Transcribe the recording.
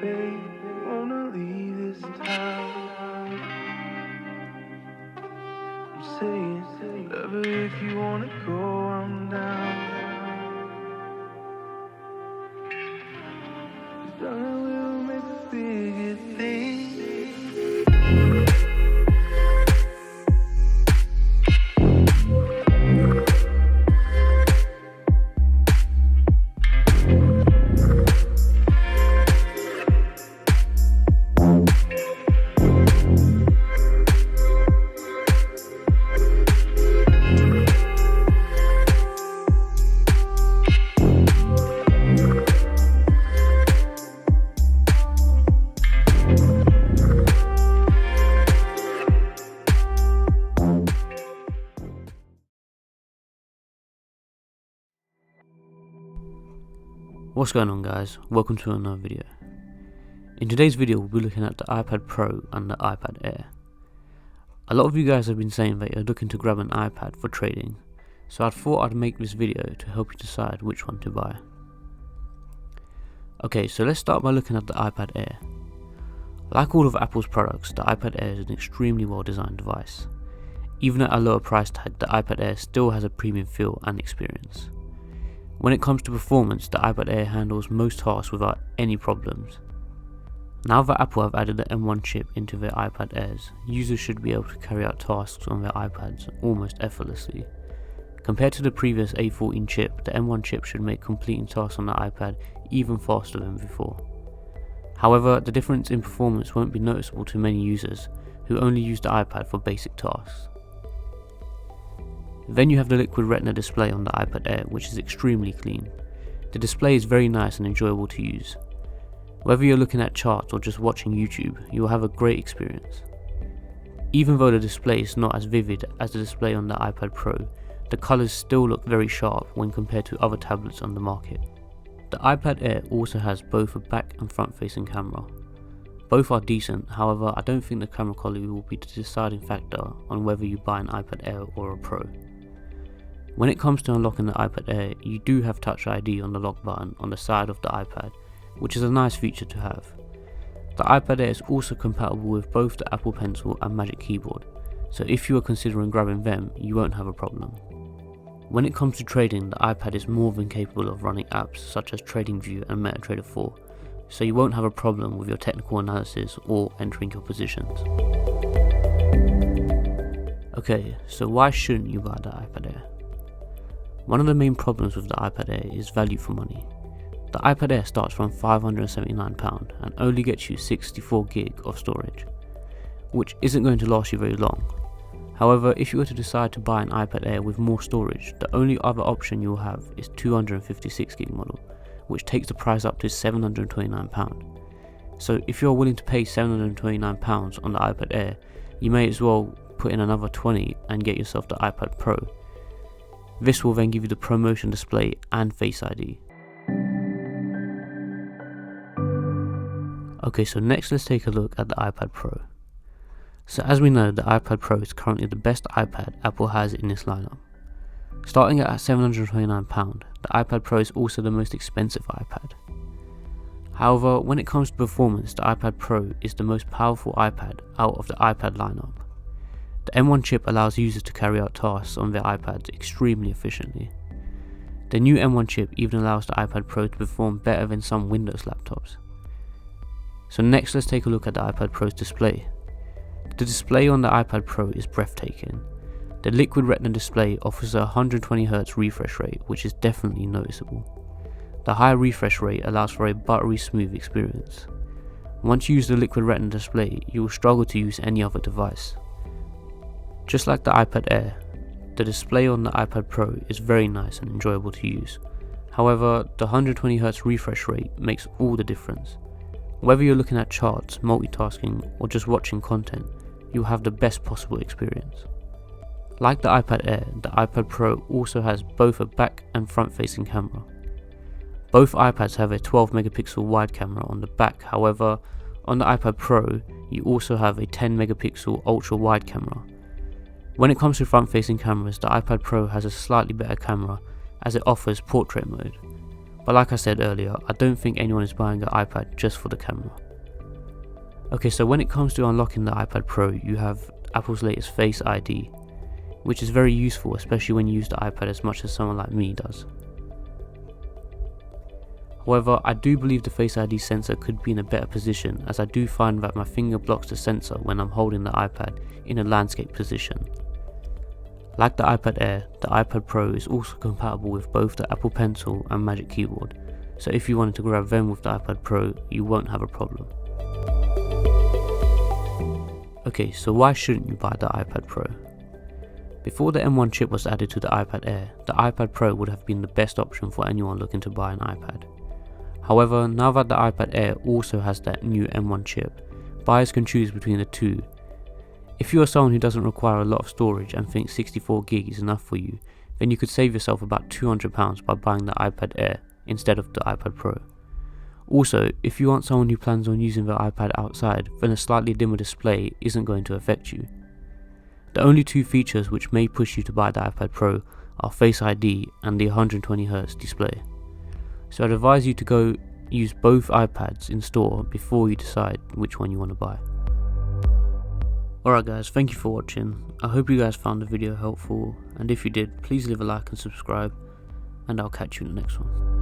babe, wanna leave this town. I'm saying, love her if you wanna go, I'm down. Darling, we'll make a bigger thing. What's going on, guys? Welcome to another video. In today's video we'll be looking at the iPad Pro and the iPad Air. A lot of you guys have been saying that you're looking to grab an iPad for trading, so I thought I'd make this video to help you decide which one to buy. Okay, so let's start by looking at the iPad Air. Like all of Apple's products, the iPad Air is an extremely well designed device. Even at a lower price tag, the iPad Air still has a premium feel and experience. When it comes to performance, the iPad Air handles most tasks without any problems. Now that Apple have added the M1 chip into their iPad Airs, users should be able to carry out tasks on their iPads almost effortlessly. Compared to the previous A14 chip, the M1 chip should make completing tasks on the iPad even faster than before. However, the difference in performance won't be noticeable to many users who only use the iPad for basic tasks. Then you have the Liquid Retina display on the iPad Air, which is extremely clean. The display is very nice and enjoyable to use. Whether you're looking at charts or just watching YouTube, you will have a great experience. Even though the display is not as vivid as the display on the iPad Pro, the colours still look very sharp when compared to other tablets on the market. The iPad Air also has both a back and front facing camera. Both are decent, however I don't think the camera quality will be the deciding factor on whether you buy an iPad Air or a Pro. When it comes to unlocking the iPad Air, you do have Touch ID on the lock button on the side of the iPad, which is a nice feature to have. The iPad Air is also compatible with both the Apple Pencil and Magic Keyboard, so if you are considering grabbing them, you won't have a problem. When it comes to trading, the iPad is more than capable of running apps such as TradingView and MetaTrader 4, so you won't have a problem with your technical analysis or entering your positions. Okay, so why shouldn't you buy the iPad Air? One of the main problems with the iPad Air is value for money. The iPad Air starts from £579 and only gets you 64GB of storage, which isn't going to last you very long. However, if you were to decide to buy an iPad Air with more storage, the only other option you'll have is 256GB model, which takes the price up to £729. So if you're willing to pay £729 on the iPad Air, you may as well put in another $20 and get yourself the iPad Pro. This will then give you the ProMotion display and Face ID. Okay, so next let's take a look at the iPad Pro. So as we know, the iPad Pro is currently the best iPad Apple has in this lineup. Starting at £729, the iPad Pro is also the most expensive iPad. However, when it comes to performance, the iPad Pro is the most powerful iPad out of the iPad lineup. The M1 chip allows users to carry out tasks on their iPads extremely efficiently. The new M1 chip even allows the iPad Pro to perform better than some Windows laptops. So next let's take a look at the iPad Pro's display. The display on the iPad Pro is breathtaking. The Liquid Retina display offers a 120Hz refresh rate, which is definitely noticeable. The high refresh rate allows for a buttery smooth experience. Once you use the Liquid Retina display, you will struggle to use any other device. Just like the iPad Air, the display on the iPad Pro is very nice and enjoyable to use. However, the 120Hz refresh rate makes all the difference. Whether you're looking at charts, multitasking, or just watching content, you'll have the best possible experience. Like the iPad Air, the iPad Pro also has both a back and front facing camera. Both iPads have a 12MP wide camera on the back, however, on the iPad Pro, you also have a 10MP ultra wide camera. When it comes to front facing cameras, the iPad Pro has a slightly better camera as it offers portrait mode. But like I said earlier, I don't think anyone is buying an iPad just for the camera. Okay, so when it comes to unlocking the iPad Pro, you have Apple's latest Face ID, which is very useful, especially when you use the iPad as much as someone like me does. However, I do believe the Face ID sensor could be in a better position, as I do find that my finger blocks the sensor when I'm holding the iPad in a landscape position. Like the iPad Air, the iPad Pro is also compatible with both the Apple Pencil and Magic Keyboard, so if you wanted to grab them with the iPad Pro, you won't have a problem. Okay, so why shouldn't you buy the iPad Pro? Before the M1 chip was added to the iPad Air, the iPad Pro would have been the best option for anyone looking to buy an iPad. However, now that the iPad Air also has that new M1 chip, buyers can choose between the two. If you are someone who doesn't require a lot of storage and thinks 64GB is enough for you, then you could save yourself about £200 by buying the iPad Air instead of the iPad Pro. Also, if you aren't someone who plans on using the iPad outside, then a slightly dimmer display isn't going to affect you. The only two features which may push you to buy the iPad Pro are Face ID and the 120Hz display. So I'd advise you to go use both iPads in store before you decide which one you want to buy. Alright guys, thank you for watching. I hope you guys found the video helpful, and if you did, please leave a like and subscribe, and I'll catch you in the next one.